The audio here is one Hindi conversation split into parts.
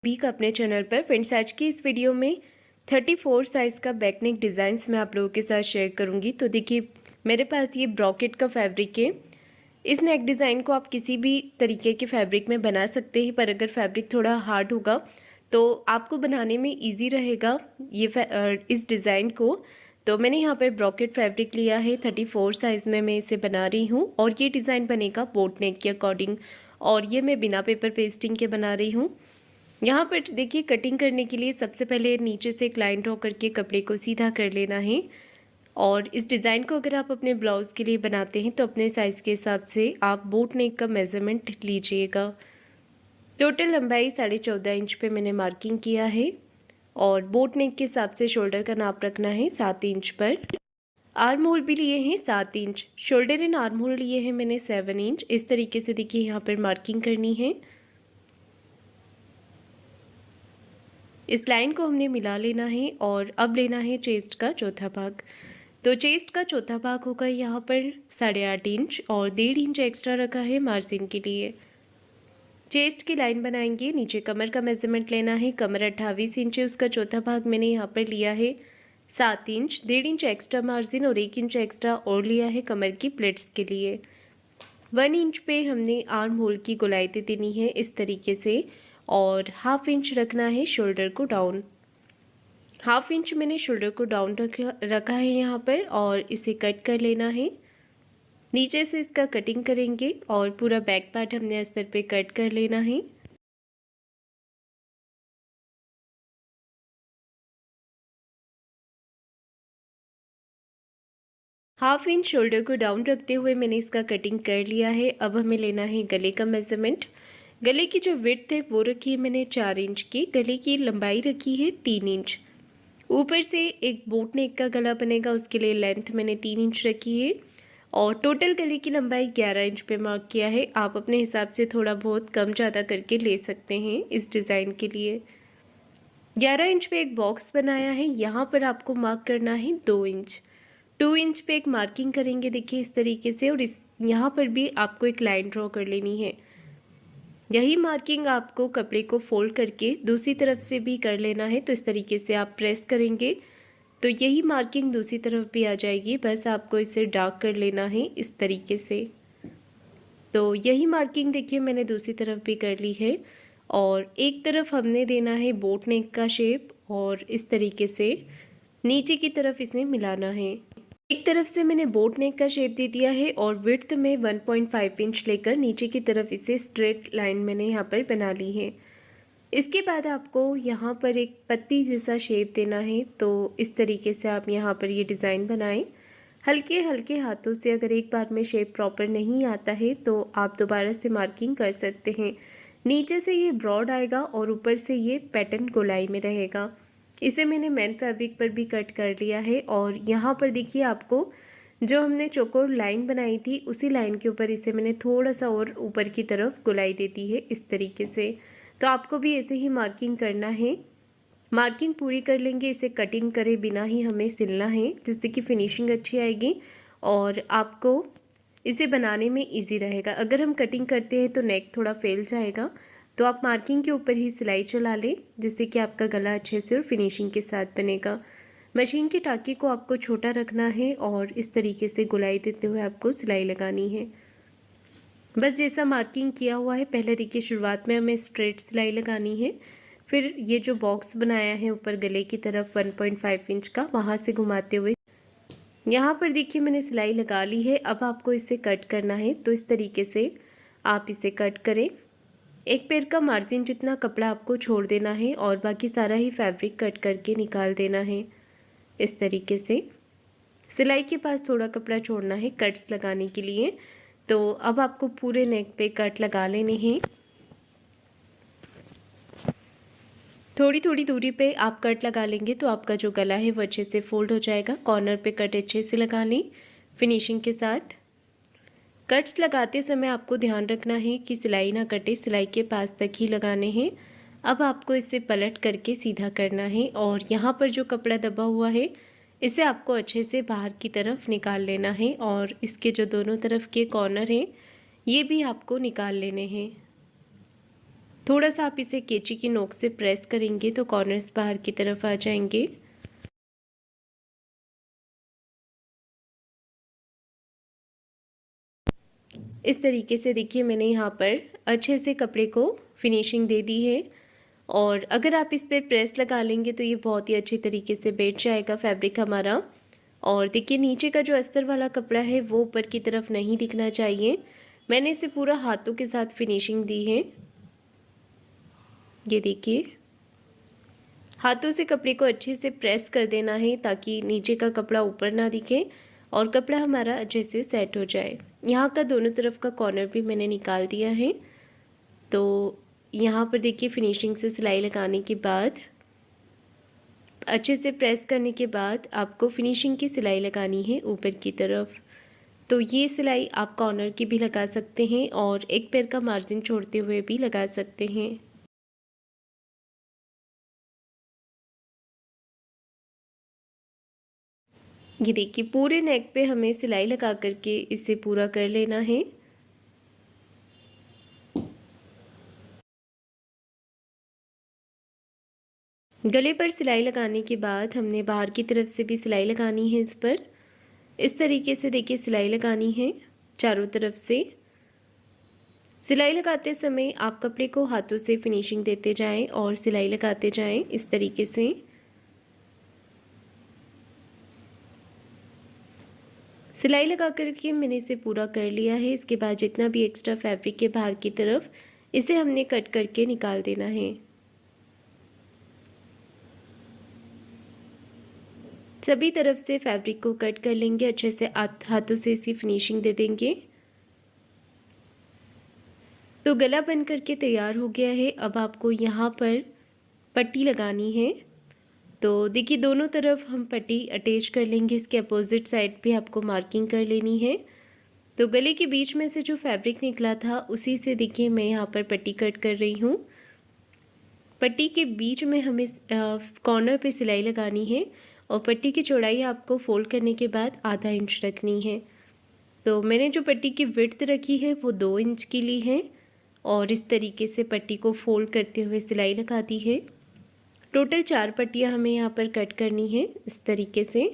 भी का अपने चैनल पर। फ्रेंड्स, आज की इस वीडियो में 34 साइज़ का बैक नेक डिज़ाइंस मैं आप लोगों के साथ शेयर करूंगी। तो देखिए, मेरे पास ये ब्रॉकेट का फैब्रिक है। इस नेक डिज़ाइन को आप किसी भी तरीके के फैब्रिक में बना सकते हैं, पर अगर फैब्रिक थोड़ा हार्ड होगा तो आपको बनाने में ईजी रहेगा इस डिज़ाइन को। तो मैंने यहाँ पर ब्रॉकेट फैब्रिक लिया है, 34 साइज़ में मैं इसे बना रही हूँ और ये डिज़ाइन बनेगा बोट नेक के अकॉर्डिंग। और ये मैं बिना पेपर पेस्टिंग के बना रही हूँ। यहाँ पर देखिए, कटिंग करने के लिए सबसे पहले नीचे से एक लाइन ड्रॉ करके कपड़े को सीधा कर लेना है। और इस डिज़ाइन को अगर आप अपने ब्लाउज़ के लिए बनाते हैं तो अपने साइज़ के हिसाब से आप बोट नेक का मेज़रमेंट लीजिएगा। टोटल लंबाई 14.5 इंच पे मैंने मार्किंग किया है और बोट नेक के हिसाब से शोल्डर का नाप रखना है 7 इंच पर। आर्म होल भी लिए हैं 7 inch, shoulder and arm hole लिए हैं मैंने 7 इंच। इस तरीके से देखिए यहाँ पर मार्किंग करनी है। इस लाइन को हमने मिला लेना है और अब लेना है चेस्ट का चौथा भाग। तो चेस्ट का चौथा भाग होगा यहाँ पर 8.5 इंच और 1.5 इंच एक्स्ट्रा रखा है मार्जिन के लिए। चेस्ट की लाइन बनाएंगे, नीचे कमर का मेजरमेंट लेना है। कमर 28 इंच है, उसका चौथा भाग मैंने यहाँ पर लिया है 7 इंच। 1.5 इंच एक्स्ट्रा मार्जिन और 1 इंच एक्स्ट्रा और लिया है कमर की प्लेट्स के लिए। 1 इंच पे हमने आर्म होल की गोलाई देनी है इस तरीके से और 1/2 इंच रखना है शोल्डर को डाउन। 1/2 इंच मैंने शोल्डर को डाउन रखा है यहाँ पर और इसे कट कर लेना है। नीचे से इसका कटिंग करेंगे और पूरा बैक पार्ट हमने अस्तर पे कट कर लेना है। हाफ इंच शोल्डर को डाउन रखते हुए मैंने इसका कटिंग कर लिया है। अब हमें लेना है गले का मेजरमेंट। गले की जो विड्थ है वो रखी है मैंने 4 इंच की। गले की लंबाई रखी है 3 इंच। ऊपर से एक बोट नेक का गला बनेगा, उसके लिए लेंथ मैंने 3 इंच रखी है और टोटल गले की लंबाई 11 इंच पे मार्क किया है। आप अपने हिसाब से थोड़ा बहुत कम ज़्यादा करके ले सकते हैं इस डिज़ाइन के लिए। 11 इंच पे एक बॉक्स बनाया है, यहाँ पर आपको मार्क करना है 2 इंच। 2 इंच पे एक मार्किंग करेंगे देखिए इस तरीके से, और इस यहाँ पर भी आपको एक लाइन ड्रॉ कर लेनी है। यही मार्किंग आपको कपड़े को फोल्ड करके दूसरी तरफ से भी कर लेना है। तो इस तरीके से आप प्रेस करेंगे तो यही मार्किंग दूसरी तरफ भी आ जाएगी। बस आपको इसे डार्क कर लेना है इस तरीके से। तो यही मार्किंग देखिए मैंने दूसरी तरफ भी कर ली है और एक तरफ हमने देना है बोट नेक का शेप और इस तरीके से नीचे की तरफ इसे मिलाना है। एक तरफ से मैंने बोट नेक का शेप दे दिया है और विड्थ में 1.5 इंच लेकर नीचे की तरफ इसे स्ट्रेट लाइन मैंने यहाँ पर बना ली है। इसके बाद आपको यहाँ पर एक पत्ती जैसा शेप देना है। तो इस तरीके से आप यहाँ पर ये डिज़ाइन बनाएं हल्के हल्के हाथों से। अगर एक बार में शेप प्रॉपर नहीं आता है तो आप दोबारा से मार्किंग कर सकते हैं। नीचे से ये ब्रॉड आएगा और ऊपर से ये पैटर्न गोलाई में रहेगा। इसे मैंने मैन फैब्रिक पर भी कट कर लिया है और यहाँ पर देखिए, आपको जो हमने चौकोर लाइन बनाई थी उसी लाइन के ऊपर इसे मैंने थोड़ा सा और ऊपर की तरफ गोलाई दे दी है इस तरीके से। तो आपको भी ऐसे ही मार्किंग करना है। मार्किंग पूरी कर लेंगे, इसे कटिंग करे बिना ही हमें सिलना है जिससे कि फिनिशिंग अच्छी आएगी और आपको इसे बनाने में इजी रहेगा। अगर हम कटिंग करते हैं तो नेक थोड़ा फैल जाएगा, तो आप मार्किंग के ऊपर ही सिलाई चला लें जिससे कि आपका गला अच्छे से और फिनिशिंग के साथ बनेगा। मशीन के टाँके को आपको छोटा रखना है और इस तरीके से गोलाई देते हुए आपको सिलाई लगानी है। बस जैसा मार्किंग किया हुआ है, पहले देखिए शुरुआत में हमें स्ट्रेट सिलाई लगानी है। फिर ये जो बॉक्स बनाया है ऊपर गले की तरफ 1.5 इंच का, वहाँ से घुमाते हुए यहाँ पर देखिए मैंने सिलाई लगा ली है। अब आपको इसे कट करना है। तो इस तरीके से आप इसे कट करें। एक पैर का मार्जिन जितना कपड़ा आपको छोड़ देना है और बाकी सारा ही फैब्रिक कट करके निकाल देना है इस तरीके से। सिलाई के पास थोड़ा कपड़ा छोड़ना है कट्स लगाने के लिए। तो अब आपको पूरे नेक पे कट लगा लेने हैं। थोड़ी थोड़ी दूरी पे आप कट लगा लेंगे तो आपका जो गला है वो अच्छे से फोल्ड हो जाएगा। कॉर्नर पे कट अच्छे से लगा लें फिनिशिंग के साथ। कट्स लगाते समय आपको ध्यान रखना है कि सिलाई ना कटे, सिलाई के पास तक ही लगाने हैं। अब आपको इसे पलट करके सीधा करना है और यहाँ पर जो कपड़ा दबा हुआ है इसे आपको अच्छे से बाहर की तरफ निकाल लेना है और इसके जो दोनों तरफ के कॉर्नर हैं ये भी आपको निकाल लेने हैं। थोड़ा सा आप इसे कैंची की नोक से प्रेस करेंगे तो कॉर्नर्स बाहर की तरफ आ जाएंगे। इस तरीके से देखिए मैंने यहाँ पर अच्छे से कपड़े को फिनिशिंग दे दी है। और अगर आप इस पर प्रेस लगा लेंगे तो ये बहुत ही अच्छी तरीके से बैठ जाएगा फैब्रिक हमारा। और देखिए नीचे का जो अस्तर वाला कपड़ा है वो ऊपर की तरफ नहीं दिखना चाहिए। मैंने इसे पूरा हाथों के साथ फिनिशिंग दी है। ये देखिए हाथों से कपड़े को अच्छे से प्रेस कर देना है ताकि नीचे का कपड़ा ऊपर ना दिखे और कपड़ा हमारा अच्छे से सेट हो जाए। यहाँ का दोनों तरफ का कॉर्नर भी मैंने निकाल दिया है। तो यहाँ पर देखिए फिनिशिंग से सिलाई लगाने के बाद अच्छे से प्रेस करने के बाद आपको फिनिशिंग की सिलाई लगानी है ऊपर की तरफ। तो ये सिलाई आप कॉर्नर की भी लगा सकते हैं और एक पैर का मार्जिन छोड़ते हुए भी लगा सकते हैं। ये देखिए पूरे नेक पे हमें सिलाई लगा करके इसे पूरा कर लेना है। गले पर सिलाई लगाने के बाद हमने बाहर की तरफ से भी सिलाई लगानी है इस पर। इस तरीके से देखिए सिलाई लगानी है चारों तरफ से। सिलाई लगाते समय आप कपड़े को हाथों से फिनिशिंग देते जाएं और सिलाई लगाते जाएं इस तरीके से। सिलाई लगा करके मैंने इसे पूरा कर लिया है। इसके बाद जितना भी एक्स्ट्रा फैब्रिक के बाहर की तरफ इसे हमने कट करके निकाल देना है। सभी तरफ से फैब्रिक को कट कर लेंगे, अच्छे से हाथों से इसी फिनिशिंग दे देंगे। तो गला बन करके तैयार हो गया है। अब आपको यहाँ पर पट्टी लगानी है। तो देखिए दोनों तरफ हम पट्टी अटैच कर लेंगे। इसके अपोजिट साइड पे आपको मार्किंग कर लेनी है। तो गले के बीच में से जो फैब्रिक निकला था उसी से देखिए मैं यहाँ पर पट्टी कट कर रही हूँ। पट्टी के बीच में हमें कॉर्नर पे सिलाई लगानी है और पट्टी की चौड़ाई आपको फोल्ड करने के बाद आधा इंच रखनी है। तो मैंने जो पट्टी की विड्थ रखी है वो 2 इंच की ली है और इस तरीके से पट्टी को फोल्ड करते हुए सिलाई लगा दी है। टोटल 4 पट्टियाँ हमें यहाँ पर कट करनी है इस तरीके से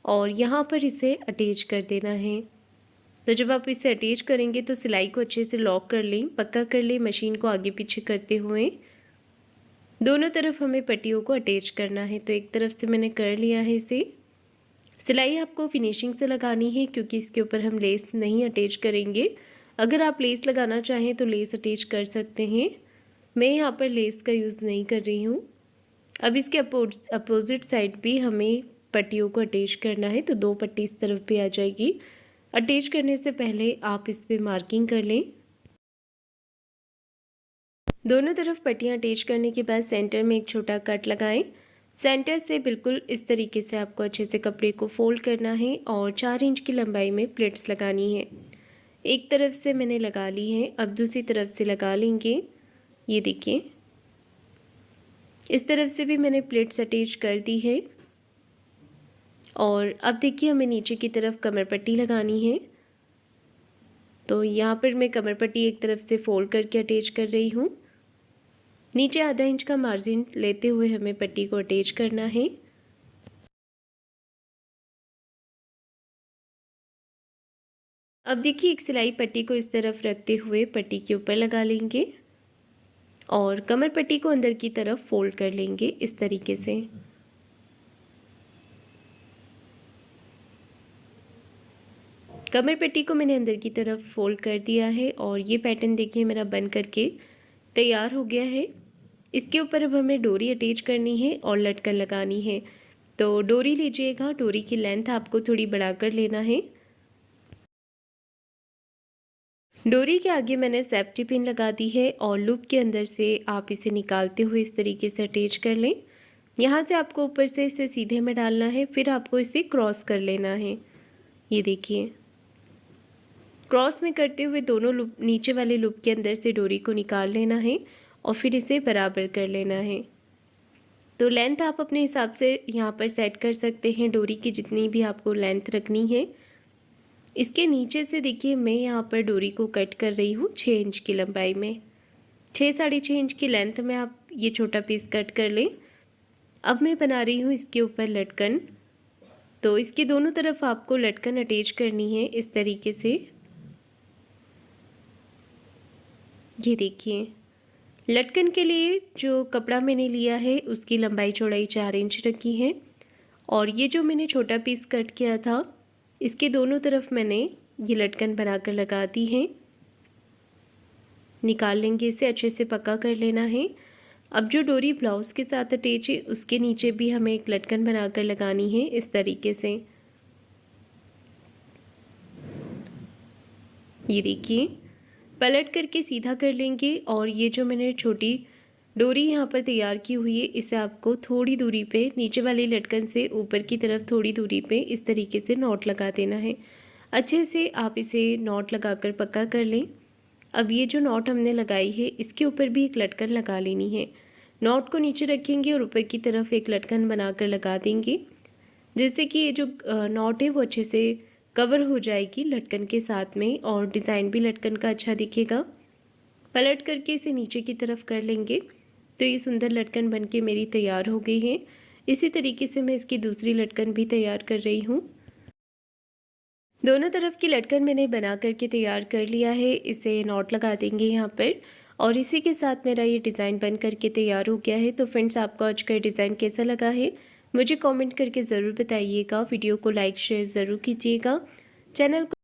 और यहाँ पर इसे अटैच कर देना है। तो जब आप इसे अटैच करेंगे तो सिलाई को अच्छे से लॉक कर लें, पक्का कर लें मशीन को आगे पीछे करते हुए। दोनों तरफ हमें पट्टियों को अटैच करना है। तो एक तरफ से मैंने कर लिया है इसे। सिलाई आपको फिनिशिंग से लगानी है क्योंकि इसके ऊपर हम लेस नहीं अटैच करेंगे। अगर आप लेस लगाना चाहें तो लेस अटैच कर सकते हैं। मैं यहाँ पर लेस का यूज़ नहीं कर रही हूँ। अब इसके अपोजिट साइड भी हमें पट्टियों को अटैच करना है। तो 2 पट्टी इस तरफ भी आ जाएगी। अटैच करने से पहले आप इस पर मार्किंग कर लें। दोनों तरफ पट्टियाँ अटैच करने के बाद सेंटर में एक छोटा कट लगाएं। सेंटर से बिल्कुल इस तरीके से आपको अच्छे से कपड़े को फोल्ड करना है और 4 इंच की लंबाई में प्लेट्स लगानी है। एक तरफ से मैंने लगा ली है, अब दूसरी तरफ से लगा लेंगे। ये देखिए इस तरफ से भी मैंने प्लेट्स अटैच कर दी है। और अब देखिए हमें नीचे की तरफ कमर पट्टी लगानी है। तो यहाँ पर मैं कमर पट्टी एक तरफ से फोल्ड करके अटैच कर रही हूँ। नीचे आधा इंच का मार्जिन लेते हुए हमें पट्टी को अटैच करना है। अब देखिए एक सिलाई पट्टी को इस तरफ रखते हुए पट्टी के ऊपर लगा लेंगे और कमर पट्टी को अंदर की तरफ फोल्ड कर लेंगे इस तरीके से। कमर पट्टी को मैंने अंदर की तरफ फोल्ड कर दिया है और ये पैटर्न देखिए मेरा बन करके तैयार हो गया है। इसके ऊपर अब हमें डोरी अटैच करनी है और लटकन लगानी है। तो डोरी लीजिएगा, डोरी की लेंथ आपको थोड़ी बढ़ाकर लेना है। डोरी के आगे मैंने सेफ्टी पिन लगा दी है और लूप के अंदर से आप इसे निकालते हुए इस तरीके से अटैच कर लें। यहाँ से आपको ऊपर से इसे सीधे में डालना है, फिर आपको इसे क्रॉस कर लेना है। ये देखिए क्रॉस में करते हुए दोनों लूप नीचे वाले लूप के अंदर से डोरी को निकाल लेना है और फिर इसे बराबर कर लेना है। तो लेंथ आप अपने हिसाब से यहाँ पर सेट कर सकते हैं, डोरी की जितनी भी आपको लेंथ रखनी है। इसके नीचे से देखिए मैं यहाँ पर डोरी को कट कर रही हूँ 6 इंच की लंबाई में। 6 साढ़े 6 इंच की लेंथ में आप ये छोटा पीस कट कर लें। अब मैं बना रही हूँ इसके ऊपर लटकन। तो इसके दोनों तरफ आपको लटकन अटैच करनी है इस तरीके से। ये देखिए, लटकन के लिए जो कपड़ा मैंने लिया है उसकी लंबाई चौड़ाई 4 इंच रखी है और ये जो मैंने छोटा पीस कट किया था इसके दोनों तरफ मैंने ये लटकन बनाकर लगा दी है। निकाल लेंगे, इसे अच्छे से पक्का कर लेना है। अब जो डोरी ब्लाउज़ के साथ अटैच है उसके नीचे भी हमें एक लटकन बनाकर लगानी है इस तरीके से। ये देखिए, पलट करके सीधा कर लेंगे और ये जो मैंने छोटी डोरी यहाँ पर तैयार की हुई है इसे आपको थोड़ी दूरी पे नीचे वाली लटकन से ऊपर की तरफ थोड़ी दूरी पे इस तरीके से नॉट लगा देना है। अच्छे से आप इसे नॉट लगाकर पक्का कर लें। अब ये जो नॉट हमने लगाई है इसके ऊपर भी एक लटकन लगा लेनी है। नॉट को नीचे रखेंगे और ऊपर की तरफ एक लटकन बनाकर लगा देंगे, जिससे कि ये जो नॉट है वो अच्छे से कवर हो जाएगी लटकन के साथ में और डिज़ाइन भी लटकन का अच्छा दिखेगा। पलट करके इसे नीचे की तरफ कर लेंगे तो ये सुंदर लटकन बनके मेरी तैयार हो गई है। इसी तरीके से मैं इसकी दूसरी लटकन भी तैयार कर रही हूँ। दोनों तरफ की लटकन मैंने बना करके तैयार कर लिया है। इसे नॉट लगा देंगे यहाँ पर और इसी के साथ मेरा ये डिज़ाइन बन करके तैयार हो गया है। तो फ्रेंड्स, आपको आज का डिज़ाइन कैसा लगा है मुझे कमेंट करके ज़रूर बताइएगा। वीडियो को लाइक शेयर ज़रूर कीजिएगा। चैनल को